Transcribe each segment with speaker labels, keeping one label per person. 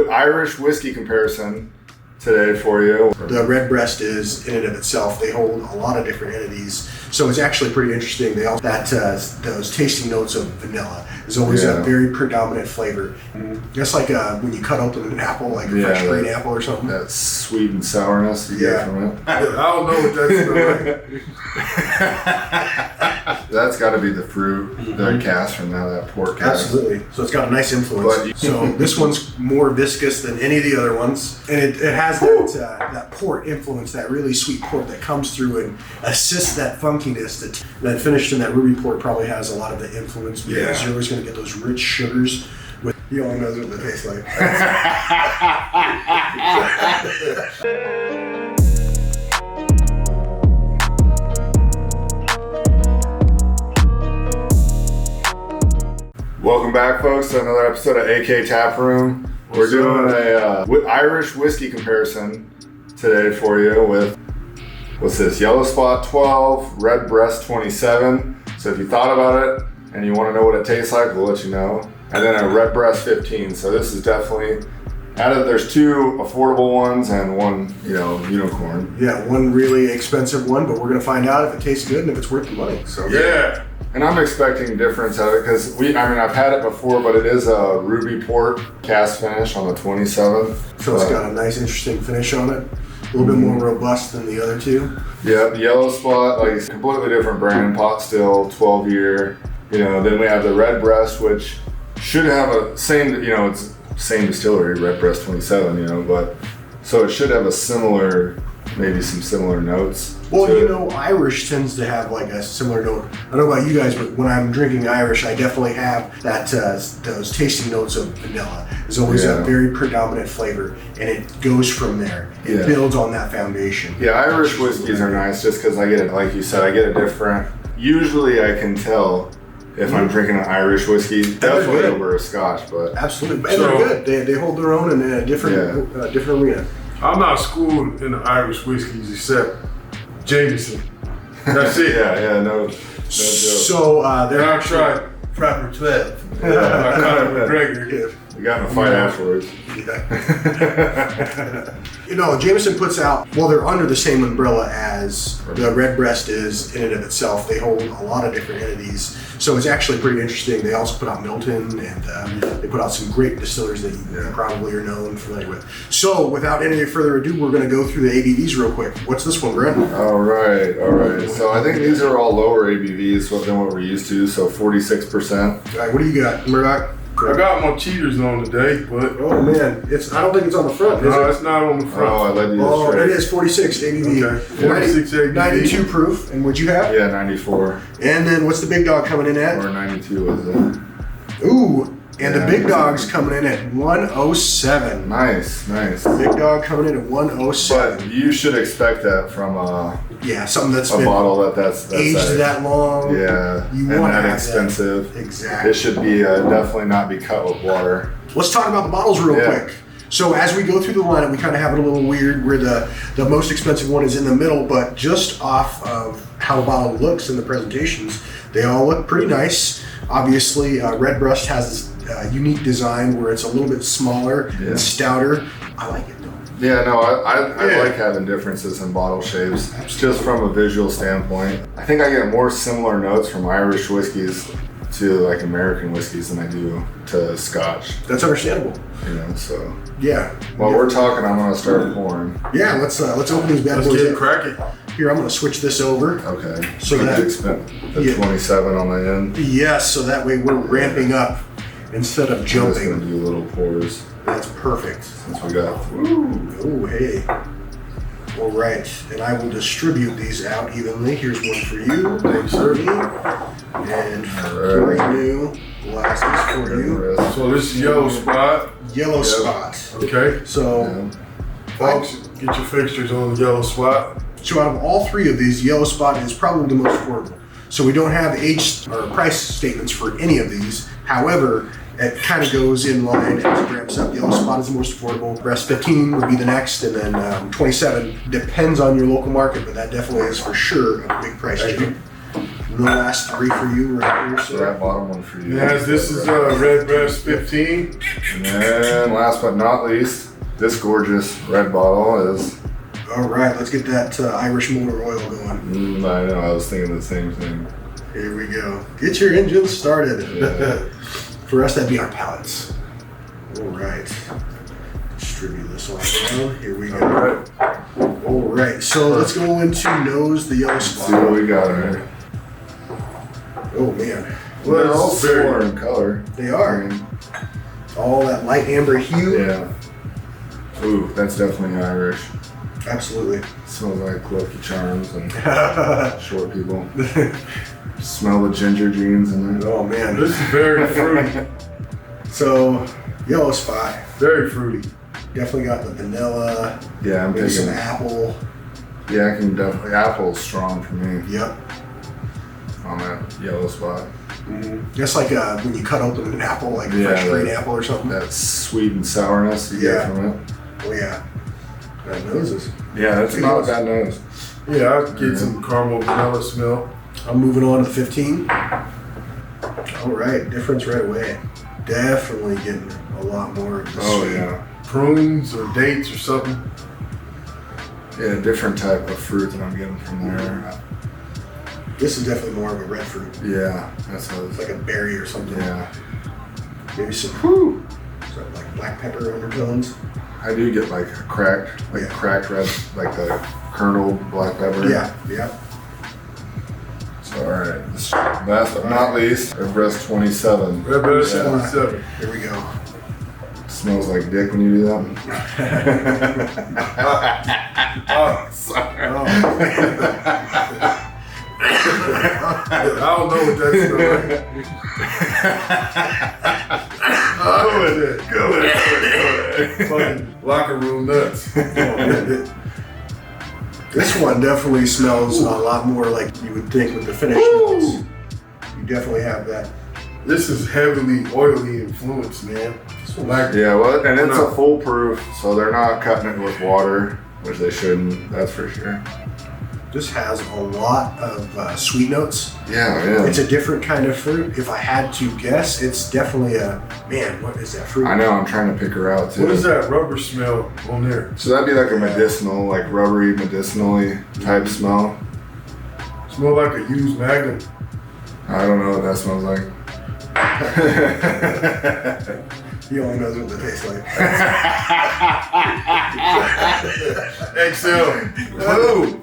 Speaker 1: Irish whiskey comparison today for you.
Speaker 2: The Redbreast is, in and of itself, they hold a lot of different entities. So it's actually pretty interesting. They all those tasting notes of vanilla is always a very predominant flavor. Just like when you cut open an apple, like a fresh green apple or something.
Speaker 1: That sweet and sourness you get from it.
Speaker 3: I don't know what that's like.
Speaker 1: That's got to be the fruit, the cask from that port cask.
Speaker 2: Absolutely. So it's got a nice influence. So this one's more viscous than any of the other ones, and it has that port influence, that really sweet port that comes through and assists that funkiness. That finished in that ruby port probably has a lot of the influence because you're always going to get those rich sugars. You all know what they taste like.
Speaker 1: Welcome back, folks, to another episode of AK Taproom. We're doing a Irish whiskey comparison today for you with, what's this, Yellow Spot 12, Redbreast 27. So if you thought about it and you want to know what it tastes like, we'll let you know. And then a Redbreast 15. So this is definitely, there's two affordable ones and one, unicorn.
Speaker 2: Yeah, one really expensive one, but we're going to find out if it tastes good and if it's worth the money. So
Speaker 1: yeah. And I'm expecting difference out of it because I've had it before, but it is a ruby port cask finish on the 27th.
Speaker 2: So it's got a nice, interesting finish on it. A little bit more robust than the other two.
Speaker 1: Yeah, the Yellow Spot, like completely different brand, pot still, 12 year. Then we have the Redbreast, which should have a same, it's same distillery, Redbreast 27, but so it should have maybe some similar notes.
Speaker 2: Well, Irish tends to have like a similar note. I don't know about you guys, but when I'm drinking Irish, I definitely have that those tasting notes of vanilla. There's always a very predominant flavor, and it goes from there. It builds on that foundation.
Speaker 1: Yeah, Irish whiskeys are nice just because I get it, like you said, I get a different. Usually, I can tell if I'm drinking an Irish whiskey, definitely over a Scotch, but
Speaker 2: absolutely, and they're good. They hold their own in a different different arena.
Speaker 3: I'm not schooled in the Irish whiskeys except Jameson. That's it.
Speaker 1: no joke.
Speaker 2: So
Speaker 3: I tried proper 12. I caught it with Gregory.
Speaker 1: We got in a fight afterwards.
Speaker 2: Jameson puts out, they're under the same umbrella as the Redbreast is in and of itself. They hold a lot of different entities. So it's actually pretty interesting. They also put out Milton, and they put out some great distillers that you probably are familiar with. So without any further ado, we're going to go through the ABVs real quick. What's this one, Brent?
Speaker 1: All right. So I think these are all lower ABVs than what we're used to, so 46%.
Speaker 2: All right, what do you got, Murdoch?
Speaker 3: I got my cheaters on today, but
Speaker 2: oh man, I don't think it's on the front.
Speaker 3: No, it's not on the front.
Speaker 1: Oh, I let you straight.
Speaker 2: It is 46 ABV.
Speaker 3: Okay. 46 ABV.
Speaker 2: 92 proof. And what'd you have?
Speaker 1: Yeah, 94.
Speaker 2: And then what's the big dog coming in at?
Speaker 1: Or 92 was it?
Speaker 2: Ooh, and the big dog's coming in at 107.
Speaker 1: Nice.
Speaker 2: Big dog coming in at 107.
Speaker 1: But you should expect that from
Speaker 2: something that's
Speaker 1: a
Speaker 2: been
Speaker 1: bottle that's
Speaker 2: aged that long.
Speaker 1: Yeah,
Speaker 2: you
Speaker 1: and
Speaker 2: want
Speaker 1: that
Speaker 2: to
Speaker 1: expensive.
Speaker 2: That. Exactly.
Speaker 1: It should be definitely not be cut with water.
Speaker 2: Let's talk about the bottles real quick. So as we go through the lineup, we kind of have it a little weird where the most expensive one is in the middle, but just off of how the bottle looks in the presentations, they all look pretty nice. Obviously, Redbreast has this unique design where it's a little bit smaller and stouter. I like it though.
Speaker 1: Yeah, no, I like having differences in bottle shapes. Just from a visual standpoint. I think I get more similar notes from Irish whiskeys to like American whiskeys than I do to Scotch.
Speaker 2: That's understandable.
Speaker 1: So.
Speaker 2: Yeah.
Speaker 1: While we're talking, I'm gonna start pouring.
Speaker 2: Yeah, let's open these bad boys.
Speaker 3: Let's get cracking.
Speaker 2: Here, I'm gonna switch this over.
Speaker 1: Okay.
Speaker 2: So that
Speaker 1: spent the 27 on the end.
Speaker 2: Yes, so that way we're ramping up instead of jumping.
Speaker 1: I'm just gonna do little pours.
Speaker 2: That's perfect.
Speaker 1: Since we got.
Speaker 2: Oh, hey. All right, and I will distribute these out evenly. Here's one for you, one for me, and 3 new glasses for you.
Speaker 3: So this is Yellow Spot.
Speaker 2: Yellow Spot.
Speaker 3: Okay.
Speaker 2: So,
Speaker 3: folks, get your fixtures on the Yellow Spot.
Speaker 2: So out of all 3 of these, Yellow Spot is probably the most affordable. So we don't have age or price statements for any of these. However, it kind of goes in line as it ramps up. Yellow Spot is the most affordable. Breast 15 would be the next, and then 27 depends on your local market, but that definitely is for sure a big price jump. And the last three for you right here,
Speaker 1: So
Speaker 2: sir.
Speaker 1: that bottom one for you.
Speaker 3: Yes, this is Redbreast 15.
Speaker 1: And then last but not least, this gorgeous red bottle is.
Speaker 2: All right, let's get that Irish motor oil going.
Speaker 1: I know, I was thinking the same thing.
Speaker 2: Here we go. Get your engine started.
Speaker 1: Yeah.
Speaker 2: For us, that'd be our pallets. All right. Distribute this all down. Here we go.
Speaker 3: All right.
Speaker 2: All right. So let's go into nose the yellow
Speaker 1: Let's see what
Speaker 2: spot.
Speaker 1: we got here.
Speaker 2: Oh man,
Speaker 1: Well, they're all
Speaker 3: this is very-
Speaker 1: similar in color.
Speaker 2: they are
Speaker 1: I mean,
Speaker 2: all that light amber hue.
Speaker 1: yeah. Ooh, that's definitely Irish.
Speaker 2: Absolutely.
Speaker 1: Smells like Lucky Charms and short people. Smell the ginger jeans in there.
Speaker 2: Oh man.
Speaker 3: This is very fruity.
Speaker 2: So yellow spot.
Speaker 3: Very fruity.
Speaker 2: Definitely got the vanilla.
Speaker 1: Yeah, I'm
Speaker 2: Maybe some
Speaker 1: picking.
Speaker 2: apple.
Speaker 1: Yeah, I can definitely. Apple's strong for me
Speaker 2: Yep.
Speaker 1: on that yellow spot.
Speaker 2: Just like when you cut open an apple, like a
Speaker 1: Yeah,
Speaker 2: fresh green
Speaker 1: that-
Speaker 2: apple or something.
Speaker 1: That sweet and sourness you
Speaker 2: Yeah.
Speaker 1: get from it.
Speaker 2: Oh yeah. That noses.
Speaker 1: Yeah, that's not a bad nose.
Speaker 3: Yeah, I get some caramel vanilla smell.
Speaker 2: I'm moving on to the 15. All right, difference right away. Definitely getting a lot more of the
Speaker 1: Oh
Speaker 2: sweet.
Speaker 1: yeah.
Speaker 3: Prunes or dates or something.
Speaker 1: Yeah, different type of fruit that I'm getting from there.
Speaker 2: This is definitely more of a red fruit,
Speaker 1: Yeah, that's what it's
Speaker 2: like a berry or something.
Speaker 1: Yeah,
Speaker 2: Maybe some so like black pepper undertones.
Speaker 1: I do get like a cracked,
Speaker 2: Yeah.
Speaker 1: cracked red, like the kernel black pepper.
Speaker 2: Yeah, yeah.
Speaker 1: So all right, last but not least, Redbreast 27.
Speaker 3: Redbreast
Speaker 1: Yeah.
Speaker 3: 27.
Speaker 2: Here we go.
Speaker 1: Smells like dick when you do that.
Speaker 3: Oh,
Speaker 1: Sorry.
Speaker 2: Oh.
Speaker 3: I don't know what that's like.
Speaker 1: Go ahead.
Speaker 3: Fucking locker room nuts.
Speaker 2: This one definitely smells a lot more like you would think with the finished notes. You definitely have that.
Speaker 3: This is heavily oily influence, man. Like,
Speaker 1: Yeah, well, and it's a foolproof, so they're not cutting it with water, which they shouldn't. That's for sure.
Speaker 2: This has a lot of sweet notes.
Speaker 1: Yeah.
Speaker 2: It's a different kind of fruit. If I had to guess, it's definitely a man. What is that fruit?
Speaker 1: I know. I'm trying to pick her out too.
Speaker 3: what is that rubber smell on there?
Speaker 1: So that'd be like a medicinal, like rubbery, medicinally type smell.
Speaker 3: Smell like a used Magnum.
Speaker 1: I don't know what that smells like.
Speaker 2: He only knows what they taste like.
Speaker 3: XL.
Speaker 1: Whoa!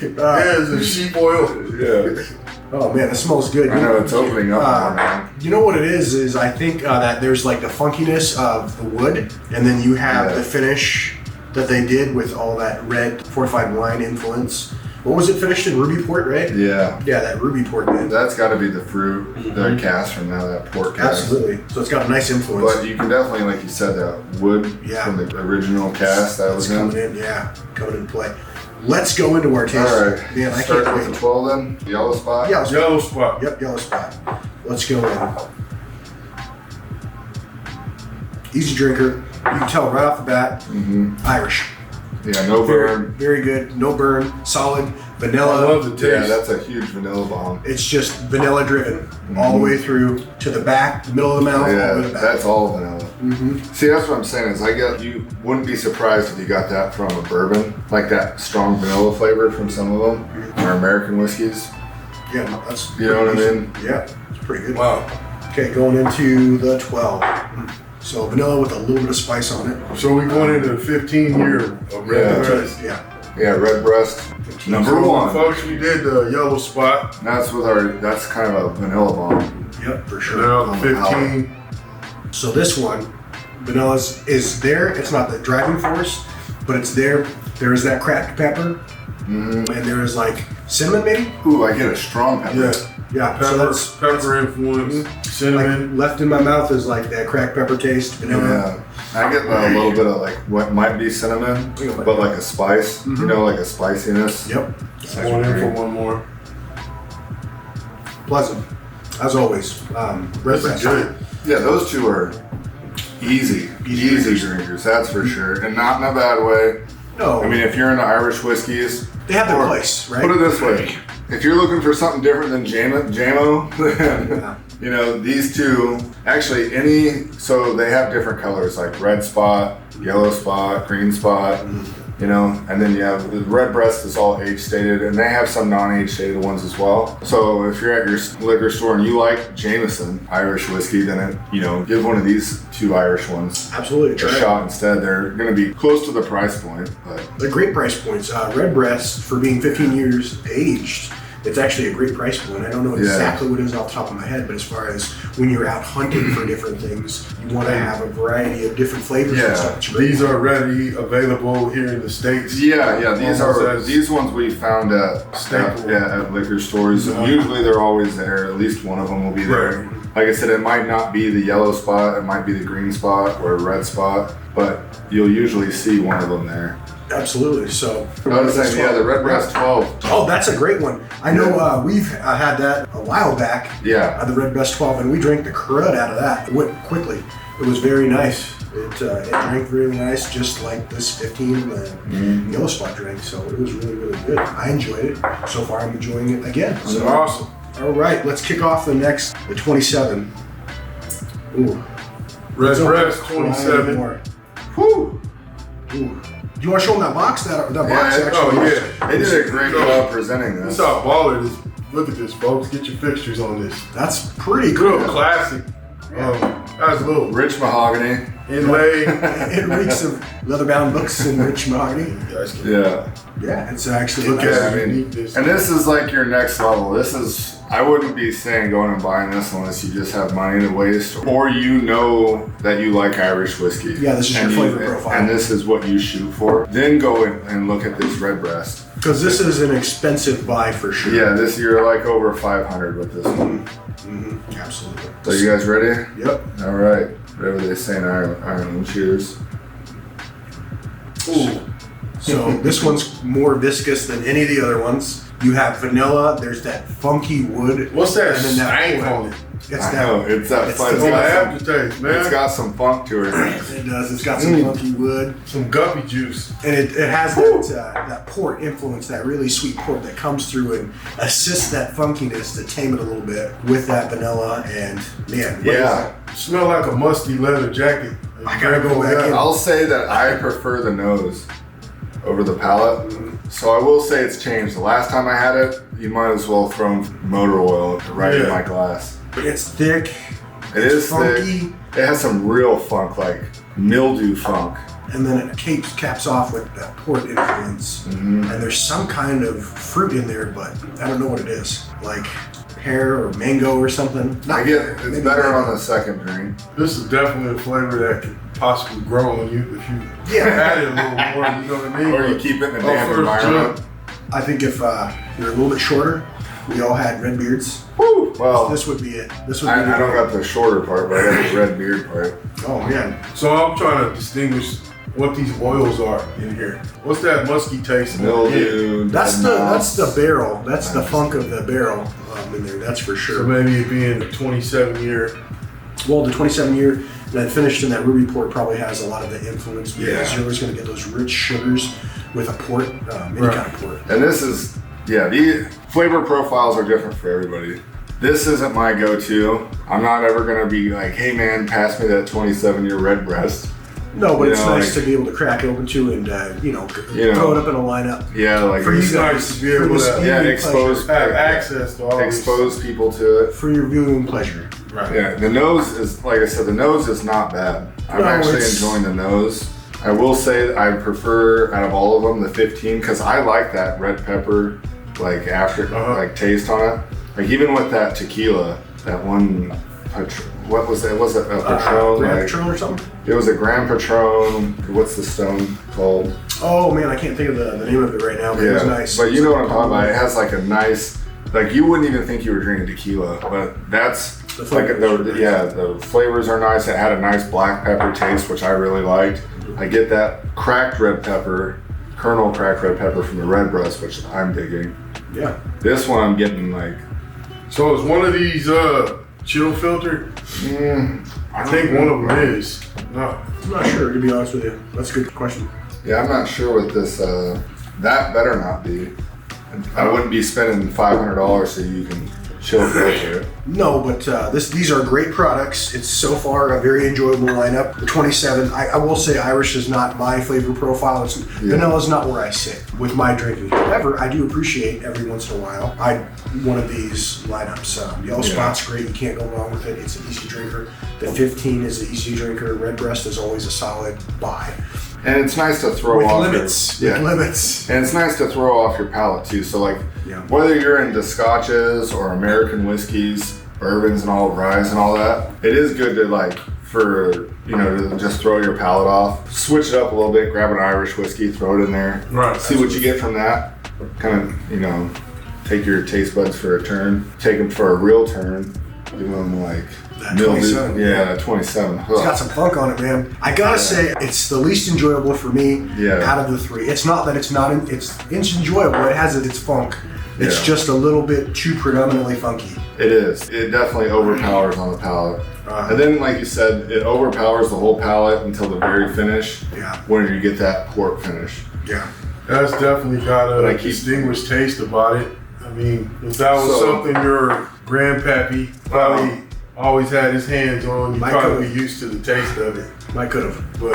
Speaker 3: Yeah, it's a sheep oil.
Speaker 1: Yeah.
Speaker 2: Oh man, it smells good.
Speaker 1: I know it's opening up more now.
Speaker 2: You know what it is I think that there's like the funkiness of the wood, and then you have
Speaker 1: Yeah.
Speaker 2: the finish that they did with all that red fortified wine influence. What was it finished in? Ruby port, right?
Speaker 1: Yeah.
Speaker 2: Yeah, that ruby port, man.
Speaker 1: That's got to be the fruit, the cast from that pork cast.
Speaker 2: Absolutely. So it's got a nice influence.
Speaker 1: But you can definitely, like you said, that wood
Speaker 2: Yeah.
Speaker 1: from the original cast that was
Speaker 2: It's coming
Speaker 1: in.
Speaker 2: in, yeah, coming into play. Let's go into our taste.
Speaker 1: All right.
Speaker 2: Man, I
Speaker 1: Start
Speaker 2: can't
Speaker 1: with
Speaker 2: wait.
Speaker 1: the 12 then. Yellow spot.
Speaker 2: Yellow spot.
Speaker 3: Yellow spot.
Speaker 2: Yep, yellow spot. Let's go in. Easy drinker. You can tell right off the bat, Irish.
Speaker 1: Yeah, no burn.
Speaker 2: Very good. No burn. Solid.
Speaker 3: I
Speaker 2: Vanilla.
Speaker 3: love the taste.
Speaker 1: Yeah, that's a huge vanilla bomb.
Speaker 2: It's just vanilla driven all the way through to the back, the middle of the mouth, all the
Speaker 1: Yeah,
Speaker 2: way to the back.
Speaker 1: that's all vanilla. See, that's what I'm saying is you wouldn't be surprised if you got that from a bourbon, like that strong vanilla flavor from some of them, or American whiskeys.
Speaker 2: Yeah, that's.
Speaker 1: You know what I mean?
Speaker 2: Yeah, it's pretty good.
Speaker 3: Wow.
Speaker 2: Okay, going into the 12. So vanilla with a little bit of spice on it.
Speaker 3: So we're going into the 15 year of Redbreast.
Speaker 2: Yeah.
Speaker 1: Yeah, Redbreast, number
Speaker 3: So,
Speaker 1: one.
Speaker 3: folks, we did the yellow spot.
Speaker 1: That's that's kind of a vanilla bomb.
Speaker 2: Yep, for sure.
Speaker 3: Now the 15.
Speaker 2: So this one, vanilla is there. It's not the driving force, but it's there. There is that cracked pepper, and there is like cinnamon, maybe.
Speaker 1: Ooh, I get a strong pepper.
Speaker 3: Yeah.
Speaker 2: Yeah. So that's
Speaker 3: Pepper influence. Cinnamon.
Speaker 2: like left in my mouth is like that cracked pepper taste, vanilla.
Speaker 1: Yeah. I get a little bit of like what might be cinnamon, but like a spice, you know, like a spiciness.
Speaker 2: Yep.
Speaker 3: Going in for one more.
Speaker 2: Pleasant, as always.
Speaker 3: This
Speaker 2: Redbreast.
Speaker 3: is good.
Speaker 1: Yeah, those two are easy drinkers, that's for sure. And not in a bad way.
Speaker 2: No.
Speaker 1: I mean, if you're into Irish whiskeys,
Speaker 2: They have their place, right?
Speaker 1: Put it this way: if you're looking for something different than JAMO, then
Speaker 2: Yeah.
Speaker 1: you know these two. Actually, so they have different colors like red spot, yellow spot, green spot. You know, and then you have the Redbreast is all age stated, and they have some non-age stated ones as well. So if you're at your liquor store and you like Jameson Irish whiskey, then give one of these 2 Irish ones
Speaker 2: Absolutely.
Speaker 1: a
Speaker 2: Try it.
Speaker 1: shot instead. They're going to be close to the price point, but
Speaker 2: They're great price points. Redbreast, for being 15 years aged, it's actually a great price point. I don't know exactly what it is off the top of my head, but as far as when you're out hunting for different things, you want to have a variety of different flavors and stuff. It's great.
Speaker 3: These are readily available here in the States.
Speaker 1: yeah, these ones we found at liquor stores. Usually they're always there. At least one of them will be there.
Speaker 3: Right.
Speaker 1: Like I said, it might not be the yellow spot, it might be the green spot or red spot, but you'll usually see one of them there.
Speaker 2: Absolutely. So,
Speaker 1: I was saying, the Redbreast 12.
Speaker 2: Oh, that's a great one. I know we've had that a while back.
Speaker 1: Yeah.
Speaker 2: The Redbreast 12, and we drank the crud out of that. It went quickly. It was very nice. It drank really nice, just like this 15 yellow spot drink. So it was really, really good. I enjoyed it. So far, I'm enjoying it again. So
Speaker 3: Awesome.
Speaker 2: All right, let's kick off the 27. Ooh.
Speaker 3: Redbreast 27.
Speaker 2: Whew. Ooh. Do you want to show them that box? That box actually.
Speaker 1: They did a great job presenting this.
Speaker 3: That's how baller it is. Look at this, folks. Get your fixtures on this.
Speaker 2: That's pretty
Speaker 3: Good
Speaker 2: cool.
Speaker 3: classic. That's a little
Speaker 1: Rich mahogany.
Speaker 3: inlay.
Speaker 2: It reeks of leather-bound books and rich mahogany.
Speaker 1: Yeah.
Speaker 2: Yeah, it's actually
Speaker 3: Look
Speaker 2: nice.
Speaker 3: at
Speaker 1: I mean,
Speaker 3: this.
Speaker 1: and this is like your next level. I wouldn't be saying going and buying this unless you just have money to waste, or you know that you like Irish whiskey.
Speaker 2: Yeah, this is your flavor profile.
Speaker 1: And this is what you shoot for. Then go and look at this Redbreast.
Speaker 2: Because this is an expensive buy for sure.
Speaker 1: Yeah, you're like over 500 with this one.
Speaker 2: Absolutely.
Speaker 1: So you guys ready?
Speaker 2: Yep.
Speaker 1: All right. Whatever they say in Ireland. Cheers.
Speaker 2: Ooh. So this one's more viscous than any of the other ones. You have vanilla. There's that funky wood.
Speaker 3: What's that
Speaker 2: And then that
Speaker 3: stank
Speaker 2: wood.
Speaker 3: on it?
Speaker 2: It's
Speaker 1: I
Speaker 2: that.
Speaker 1: know, it's that
Speaker 2: it's
Speaker 1: fun.
Speaker 2: the
Speaker 3: On the
Speaker 1: It's
Speaker 3: aftertaste, man.
Speaker 1: got some funk to it.
Speaker 2: It does. It's got some funky wood,
Speaker 3: Some guppy juice.
Speaker 2: and it has that port influence, that really sweet port that comes through and assists that funkiness to tame it a little bit with that vanilla. And man, what is
Speaker 1: Yeah.
Speaker 3: Smell like a musty leather jacket.
Speaker 2: I gotta go back in.
Speaker 1: I'll say that I prefer the nose over the palate. So I will say it's changed. The last time I had it, you might as well throw motor oil right in my glass.
Speaker 2: It's thick.
Speaker 1: It is
Speaker 2: funky.
Speaker 1: thick. It has some real funk, like mildew funk.
Speaker 2: And then it caps off with that port influence. And there's some kind of fruit in there, but I don't know what it is. Like pear or mango or something.
Speaker 1: I get it's
Speaker 2: Maybe
Speaker 1: better
Speaker 2: mango.
Speaker 1: on the second drink.
Speaker 3: This is definitely a flavor that could possibly grow on you if you add it a little more, you know what I mean?
Speaker 1: Or you keep it in a damn
Speaker 3: first
Speaker 1: environment.
Speaker 2: I think if you're a little bit shorter, we all had red beards.
Speaker 1: Woo! Well,
Speaker 2: This would be it. This would be
Speaker 1: I don't got the shorter part, but I got the red beard part.
Speaker 2: Oh man.
Speaker 3: So I'm trying to distinguish what these oils are in here. What's that musky taste?
Speaker 1: Mildew.
Speaker 2: That's the barrel. That's the
Speaker 1: Nice.
Speaker 2: funk of the barrel in there. That's for
Speaker 3: So
Speaker 2: sure.
Speaker 3: maybe it being a 27-year.
Speaker 2: Well, the 27-year that finished in that ruby port probably has a lot of the influence because
Speaker 1: Yeah.
Speaker 2: you're always going to get those rich sugars with a port, any
Speaker 3: Right.
Speaker 2: kind of port.
Speaker 1: And this is, the flavor profiles are different for everybody. This isn't my go-to. I'm not ever gonna be like, hey man, pass me that 27-year Redbreast.
Speaker 2: No, but
Speaker 1: You
Speaker 2: it's
Speaker 1: know,
Speaker 2: nice
Speaker 1: like-
Speaker 2: to be able to crack open to and
Speaker 1: know.
Speaker 2: throw it up in a lineup.
Speaker 1: Yeah, like
Speaker 2: For you
Speaker 3: It's
Speaker 2: guys,
Speaker 3: nice to be able
Speaker 2: for this
Speaker 3: to
Speaker 2: viewing
Speaker 1: expose
Speaker 2: pleasure.
Speaker 3: have access to all this.
Speaker 1: expose people to it.
Speaker 2: For your viewing pleasure.
Speaker 3: Right.
Speaker 1: Yeah, the nose is, like I said, the nose is not bad. I'm
Speaker 2: No,
Speaker 1: actually
Speaker 2: it's-
Speaker 1: enjoying the nose. I will say that I prefer, out of all of them, the 15, because I like that red pepper, like like taste on it. Like even with that tequila, that one, what was that? Was it a Patron?
Speaker 2: Grand
Speaker 1: Like,
Speaker 2: Patron or something?
Speaker 1: it was a Grand Patron. What's the stone called?
Speaker 2: Oh man, I can't think of the name of it right now, but it was nice.
Speaker 1: But you know what I'm talking about. It has like a nice, like you wouldn't even think you were drinking tequila, but that's
Speaker 2: The
Speaker 1: like
Speaker 2: flavors are nice.
Speaker 1: the flavors are nice. It had a nice black pepper taste, which I really liked. I get that cracked red pepper, kernel cracked red pepper from the Redbreast, which I'm digging.
Speaker 2: Yeah.
Speaker 1: This one I'm getting like,
Speaker 3: So is one of these chill filter? I think one of them is. No.
Speaker 2: I'm not sure, to be honest with you. That's a good question.
Speaker 1: Yeah, I'm not sure what this, that better not be. I wouldn't be spending $500 so you can chill filter.
Speaker 2: No, but these are great products. It's so far a very enjoyable lineup. The 27, I will say Irish is not my flavor profile. Vanilla is not where I sit with my drinking. However, I do appreciate every once in a while one of these lineups. Yellow Spot's great. You can't go wrong with it. It's an easy drinker. The 15 is an easy drinker. Redbreast is always a solid buy.
Speaker 1: And it's nice to throw
Speaker 2: with
Speaker 1: off
Speaker 2: limits. With limits.
Speaker 1: And it's nice to throw off your palate too. So like whether you're into scotches or American whiskeys, bourbons and all rye and all that, it is good to like to just throw your palate off. Switch it up a little bit, grab an Irish whiskey, throw it in there.
Speaker 3: Right.
Speaker 1: See what you get from that. Kind of, take your taste buds for a turn. Take them for a real turn. Give them like
Speaker 2: that 27.
Speaker 1: Yeah, that 27.
Speaker 2: It's got some funk on it, man. I gotta say, it's the least enjoyable for me out of the three. It's not that it's not, it's enjoyable. It has its funk. It's just a little bit too predominantly funky.
Speaker 1: It is. It definitely overpowers on the palate. And then, like you said, it overpowers the whole palate until the very finish.
Speaker 2: Yeah.
Speaker 1: When you get that port finish.
Speaker 2: Yeah.
Speaker 3: That's definitely got a distinguished taste about it. I mean, if that was something your grandpappy probably always had his hands on, you'd probably be used to the taste of it.
Speaker 2: Might could have, but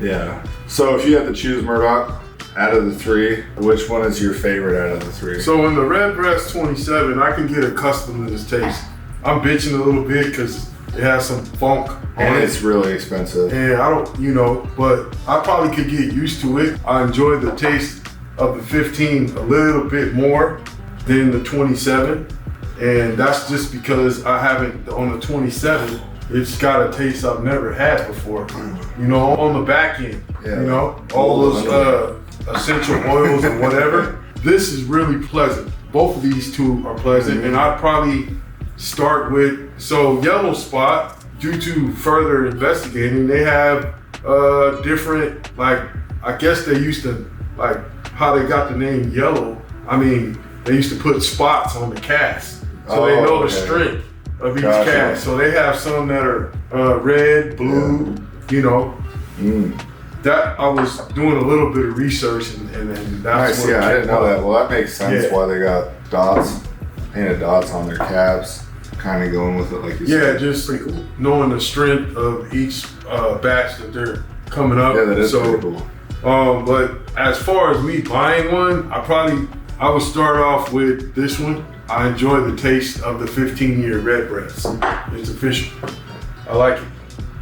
Speaker 1: yeah. So if you had to choose, Murdoch, out of the three, which one is your favorite out of the three?
Speaker 3: So in the Redbreast 27, I can get accustomed to this taste. I'm bitching a little bit because it has some funk on
Speaker 1: and
Speaker 3: it.
Speaker 1: It's really expensive.
Speaker 3: And I don't, but I probably could get used to it. I enjoy the taste of the 15 a little bit more than the 27. And that's just because I haven't, on the 27, it's got a taste I've never had before. On the back end, all those essential oils and whatever. This is really pleasant. Both of these two are pleasant, and I'd probably start with, Yellow Spot, due to further investigating, they have different, I guess they used to, how they got the name Yellow, they used to put spots on the cask. So they know the strength of each cask. So they have some that are red, blue, That I was doing a little bit of research and that's
Speaker 1: nice, I didn't know that. Well, that makes sense why they got painted dots on their caps, kind of going with it like you said.
Speaker 3: Yeah, just pretty cool. Knowing the strength of each batch that they're coming up.
Speaker 1: Yeah, that is pretty cool.
Speaker 3: But as far as me buying one, I would start off with this one. I enjoy the taste of the 15-year Redbreast. It's official. I like it.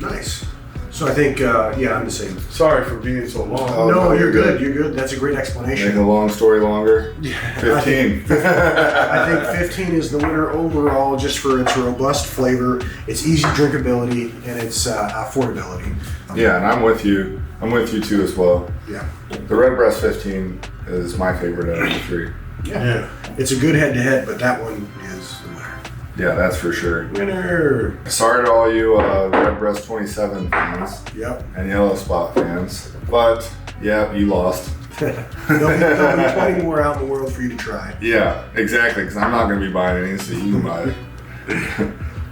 Speaker 2: Nice. So I think, I'm the same.
Speaker 3: Sorry for being so long.
Speaker 2: No, you're good. You're good. That's a great explanation.
Speaker 1: Make a long story longer. 15.
Speaker 2: I think 15 is the winner overall, just for its robust flavor, its easy drinkability, and its affordability.
Speaker 1: Yeah, and I'm with you. I'm with you too as well.
Speaker 2: Yeah.
Speaker 1: The Redbreast 15 is my favorite out of the three.
Speaker 2: Yeah. It's a good head-to-head, but that one is the winner.
Speaker 1: Yeah, that's for sure.
Speaker 2: Winner.
Speaker 1: Sorry to all you Redbreast 27 fans.
Speaker 2: Yep.
Speaker 1: And Yellow Spot fans. But, you lost.
Speaker 2: There'll be 20 more out in the world for you to try.
Speaker 1: Yeah, exactly, because I'm not going to be buying any, so you can buy it.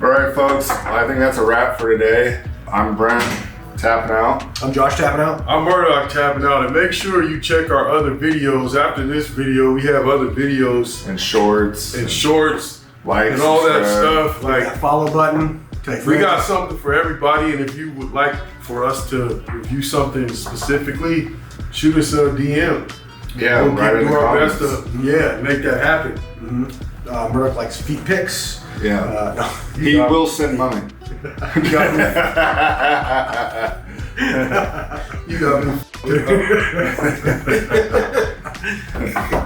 Speaker 1: All right, folks. I think that's a wrap for today. I'm Brent, tapping out.
Speaker 2: I'm Josh, tapping out.
Speaker 3: I'm Murdoch, tapping out. And make sure you check our other videos. After this video, we have other videos.
Speaker 1: And shorts. Like
Speaker 3: and all that stuff.
Speaker 2: That follow button.
Speaker 3: We got something for everybody, and if you would like for us to review something specifically, shoot us a DM.
Speaker 1: Yeah,
Speaker 3: we'll
Speaker 1: right in the
Speaker 3: do our
Speaker 1: comments.
Speaker 3: best to make that happen.
Speaker 2: Mm-hmm. Murdoch likes feet pics.
Speaker 1: Yeah. He will send money.
Speaker 3: You got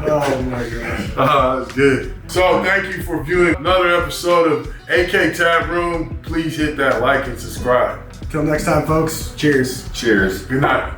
Speaker 2: Oh my gosh.
Speaker 3: That's good. So thank you for viewing another episode of AK Taproom. Please hit that like and subscribe.
Speaker 2: Till next time, folks. Cheers.
Speaker 1: Cheers.
Speaker 3: Good night.